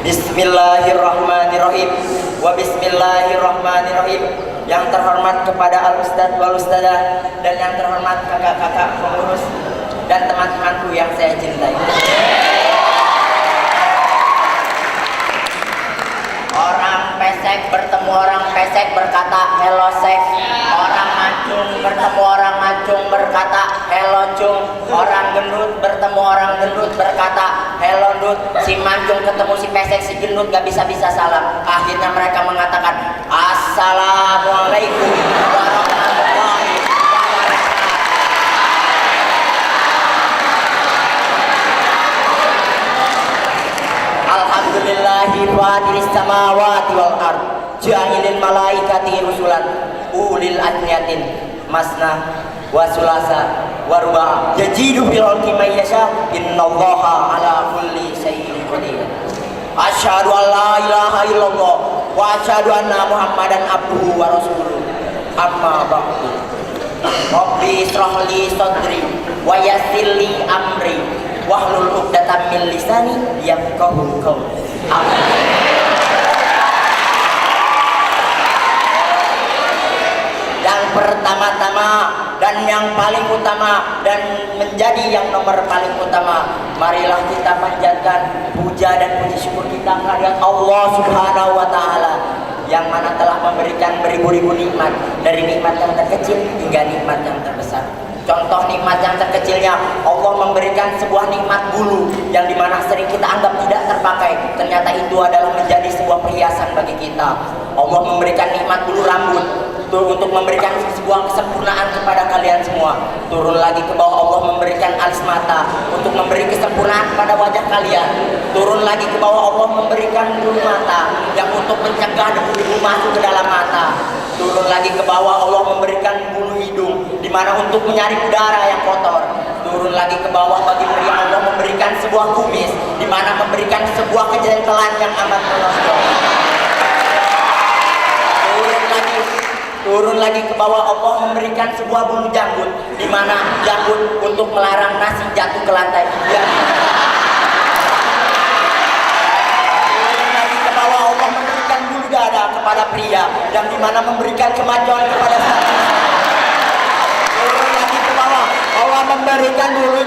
Bismillahirrahmanirrahim. Wa bismillahirrahmanirrahim. Yang terhormat kepada al-ustadz wal ustadzah dan yang terhormat kakak-kakak pengurus dan teman-temanku yang saya cintai. Orang pesek bertemu orang pesek berkata hello sek. Orang mancung bertemu orang mancung berkata hello cung. Orang gendut bertemu orang gendut berkata hello dut. Si mancung ketemu si pesek si gendut gak bisa-bisa salam. Akhirnya mereka mengatakan assalamualaikum warahmatullahi wabarakatuh. Alhamdulillahi fatiris samawati wal ard ja'ilil malaikati rusulan ulil ajniyatin masna wa sulasa wa ruba' yajidu fil khalqi may yasha innallaha ala kulli syai'in qadir. Asyhadu an la ilaha illallah wa asyhadu anna muhammadan abduhu wa rasuluh. Amma ba'du. Rabbi israh li sadri wa yassir li amri wahlul 'uqdatam min lisani yafqahu qawli. Yang pertama-tama dan yang paling utama dan menjadi yang nomor paling utama, marilah kita panjatkan puja dan puji syukur kita kehadirat Allah Subhanahu wa taala yang mana telah memberikan beribu-ribu nikmat, dari nikmat yang terkecil hingga nikmat yang terbesar. Contoh nikmat yang terkecilnya, Allah memberikan sebuah nikmat bulu yang dimana sering kita anggap tidak terpakai, ternyata itu adalah menjadi sebuah perhiasan bagi kita. Allah memberikan nikmat bulu rambut untuk memberikan sebuah kesempurnaan kepada kalian semua. Turun lagi ke bawah, Allah memberikan alis mata untuk memberi kesempurnaan pada wajah kalian. Turun lagi ke bawah, Allah memberikan bulu mata yang untuk mencegah debu-debu masuk ke dalam mata. Turun lagi ke bawah, Allah memberikan bulu hidung di mana untuk menyaring udara yang kotor. Turun lagi ke bawah, bagi pria Allah memberikan sebuah kumis di mana memberikan sebuah kejentelan yang amat menonjol. Turun lagi ke bawah, Allah memberikan sebuah bulu janggut di mana janggut untuk melarang nasi jatuh ke lantai. Ya. Turun lagi ke bawah, Allah memberikan bulu dada kepada pria yang di mana memberikan kemajuan kepada saksi. Turun lagi ke bawah, Allah memberikan bulu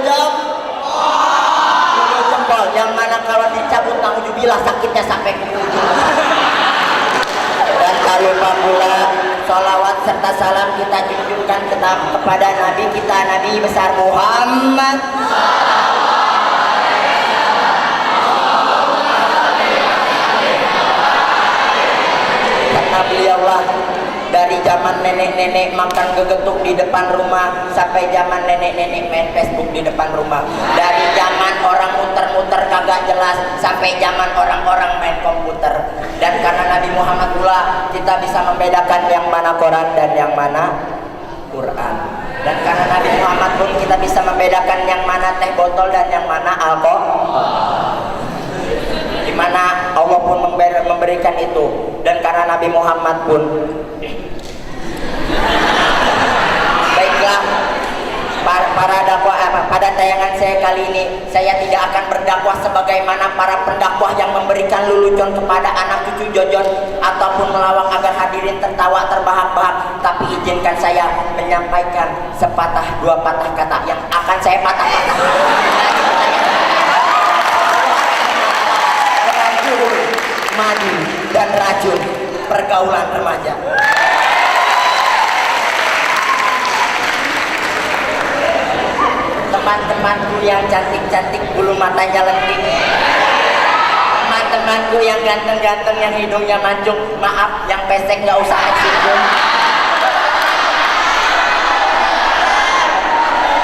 jempol yang mana kalau dicabut naudzubillah sakitnya sampai ke ujung. Dan tak lupa pula salawat serta salam kita junjungkan kepada Nabi kita, Nabi besar Muhammad. Karena beliaulah dari zaman nenek-nenek makan gegetuk di depan rumah sampai zaman nenek-nenek main Facebook di depan rumah. Dari zaman orang muter-muter kagak jelas sampai zaman orang-orang main komputer. Dan karena Nabi Muhammad pula kita bisa membedakan yang mana Quran dan yang mana Quran. Dan karena Nabi Muhammad pun kita bisa membedakan yang mana teh botol dan yang mana alkohol. Di mana Allah pun memberikan itu. Dan karena Nabi Muhammad pun baiklah para dakwah pada tayangan saya kali ini saya tidak akan berdakwah sebagaimana para pendakwah yang memberikan lelucon kepada anak cucu jojon ataupun melawak agar hadirin tertawa terbahak-bahak, tapi izinkan saya menyampaikan sepatah dua patah kata yang akan saya patah-patah. Madu dan racun pergaulan remaja. Teman-temanku yang cantik-cantik bulu matanya lentik, teman-temanku yang ganteng-ganteng yang hidungnya mancung, maaf yang pesek gak usah tersinggung.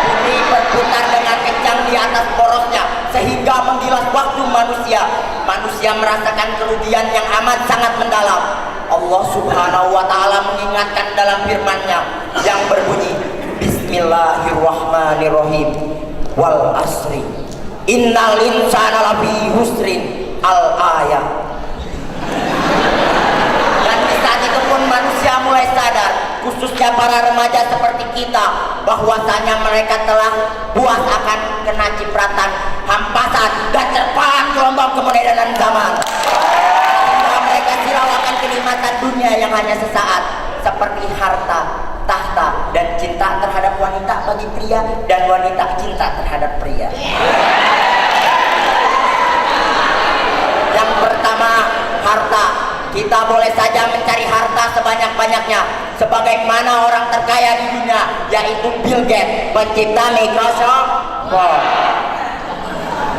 Bumi berputar dengan kencang di atas porosnya sehingga menggilas waktu manusia. Manusia merasakan kerugian yang amat sangat mendalam. Allah Subhanahu wa taala mengingatkan dalam firman-Nya yang berbunyi Bismillahirrahmanirrahim wal asri innal insana lafi husrin al ayat. Dan di saat itu pun manusia mulai sadar, khususnya para remaja seperti kita, bahwasanya mereka telah puas akan kena cipratan, hampasan dan terpaan gelombang kemodernan zaman. bagi pria dan wanita cinta terhadap pria. Yang pertama, harta. Kita boleh saja mencari harta sebanyak-banyaknya, sebagaimana orang terkaya di dunia, yaitu Bill Gates, pencipta Microsoft.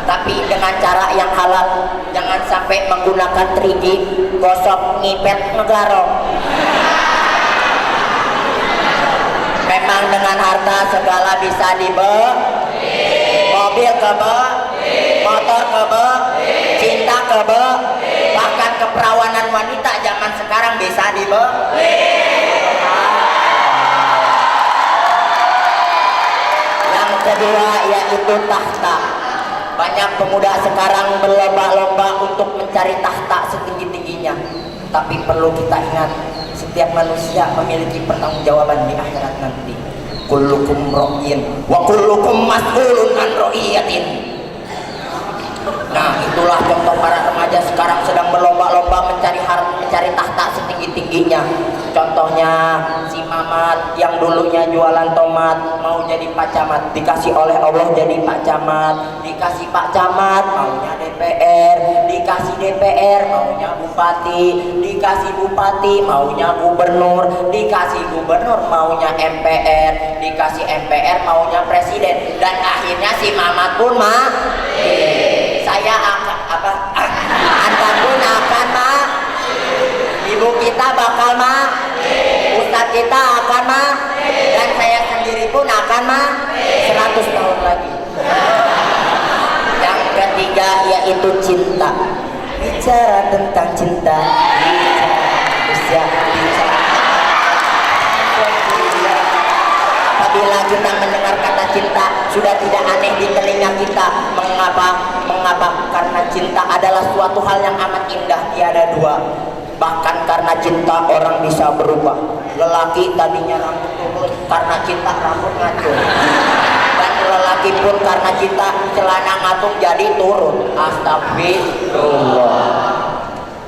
Tapi dengan cara yang halal, jangan sampai menggunakan 3G, gosok, ngipet, ngegarong. Memang dengan harta segala bisa dibeli, mobil kebeli, motor kebeli, cinta kebeli, bahkan keperawanan wanita zaman sekarang bisa dibeli. Yang kedua yaitu tahta. Banyak pemuda sekarang berlomba-lomba untuk mencari tahta setinggi-tingginya. Tapi perlu kita ingat, setiap manusia memiliki pertanggungjawaban di akhirat nanti. Kullukum ra'in wa kullukum mas'ulun an ra'iyatin. Nah, itulah contoh para remaja sekarang sedang berlomba-lomba mencari tahta setinggi-tingginya. Contohnya si Mamat yang dulunya jualan tomat mau jadi Pak Camat, dikasih oleh Allah jadi Pak Camat, dikasih Pak Camat maunya DPR, dikasih DPR maunya Bupati, dikasih Bupati maunya Gubernur, dikasih Gubernur maunya MPR, dikasih MPR maunya Presiden, dan akhirnya si Mamat pun saya akan Anda pun akan ibu kita bakal ustadz kita akan dan saya sendiri pun akan 100 tahun lagi. Yang ketiga yaitu cinta. Bicara tentang cinta, apabila kita mendengar kata cinta sudah tidak aneh di telinga kita. Mengapa? Karena cinta adalah suatu hal yang amat indah, tiada dua. Bahkan karena cinta orang bisa berubah. Lelaki tadinya rambut turun, karena cinta rambut ngacung. Dan lelaki pun karena cinta celana ngatung jadi turun. Astagfirullah.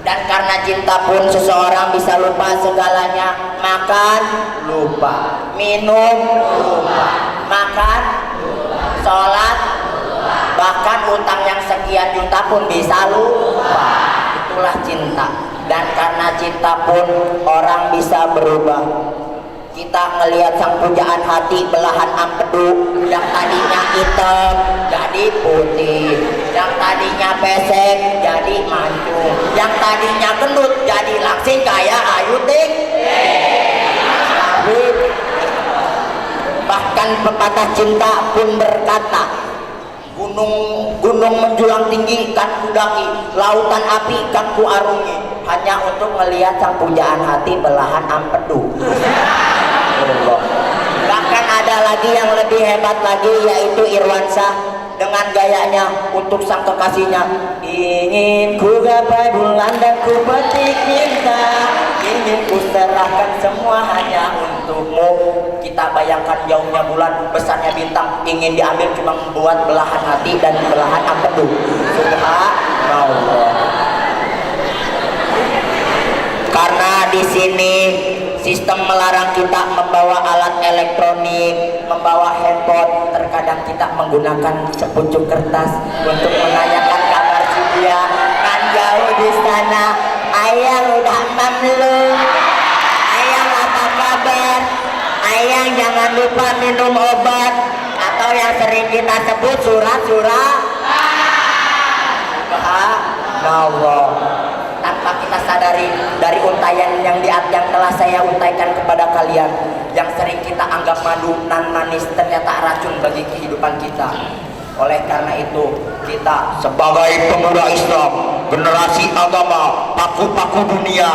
Dan karena cinta pun seseorang bisa lupa segalanya. Makan lupa, minum lupa, makan lupa, sholat lupa, bahkan utang yang sekian juta pun bisa lupa. Itulah cinta. Dan karena cinta pun orang bisa berubah. Kita ngelihat sang pujaan hati belahan empedu, yang tadinya hitam jadi putih, yang tadinya pesek jadi mancung, yang tadinya gendut jadi langsing kayak Ayu Ting. Bahkan pepatah cinta pun berkata, gunung menjulang tinggi kan kudaki, lautan api kan kuarungi, hanya untuk melihat sang pujaan hati belahan empedu. Bahkan ada lagi yang lebih hebat lagi, yaitu Irwansyah dengan gayanya untuk sang kekasihnya. Ingin ku gapai bulan dan ku petik minta, ingin ku serahkan semua hanya untukmu. Kita bayangkan jauhnya bulan, besarnya bintang, ingin diambil cuma membuat belahan hati dan belahan empedu. Subhanallah. Karena di sini sistem melarang kita membawa alat elektronik, membawa handphone. Terkadang kita menggunakan sepucuk kertas untuk menanyakan kabar si dia. Kan jauh di sana, ayang udah mamlu, ayang apa kabar, ayang jangan lupa minum obat, atau yang sering kita sebut surat-surat. Subhanallah. Tanpa kita sadari dari untayan yang telah saya untaikan kepada kalian, yang sering kita anggap madu nan manis ternyata racun bagi kehidupan kita. Oleh karena itu, kita sebagai pemuda Islam, generasi agama, paku-paku dunia,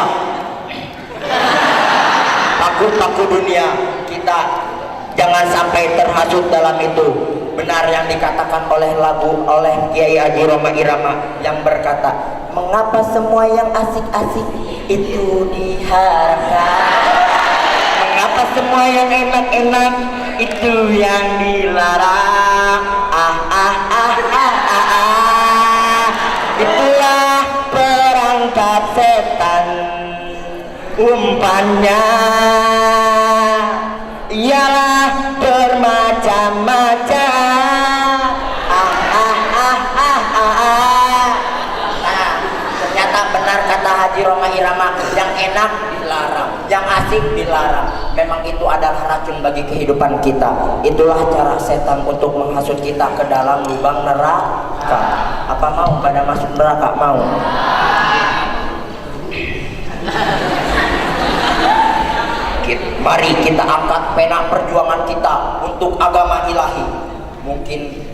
kita jangan sampai terhasut dalam itu. Benar yang dikatakan oleh Kiai Haji Roma Irama yang berkata, mengapa semua yang asik-asik itu diharapkan, mengapa semua yang enak-enak itu yang dilarang. Itulah perangkap setan, umpannya ialah bermacam irama-irama yang enak dilarang, yang asik dilarang. Memang itu adalah racun bagi kehidupan kita. Itulah cara setan untuk menghasut kita ke dalam lubang neraka. Apa mau pada masuk neraka? Mau? Mari kita angkat pena perjuangan kita untuk agama ilahi. Mungkin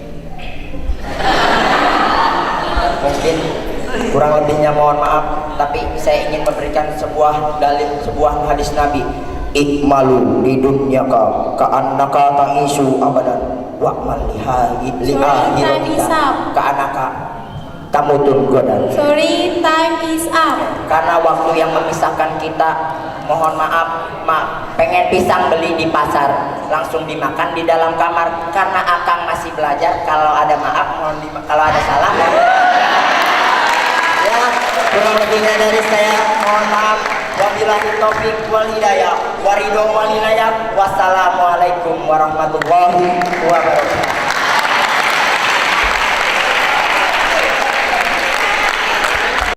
kurang lebihnya mohon maaf, tapi saya ingin memberikan sebuah dalil, sebuah hadis Nabi. Ikmalu di dunia ka annaka ta'isu abadan wa'mal liha ka annaka tamutun godan. Sorry, time is up. Karena waktu yang memisahkan kita, mohon maaf, pengen pisang beli di pasar, langsung dimakan di dalam kamar. Karena akang masih belajar, kalau ada maaf, kalau ada salah, ya kurang lebihnya dari saya, mohon maaf. Wabillahi taufiq wal hidayah, waridho wal inayah. Wassalamualaikum warahmatullahi wabarakatuh.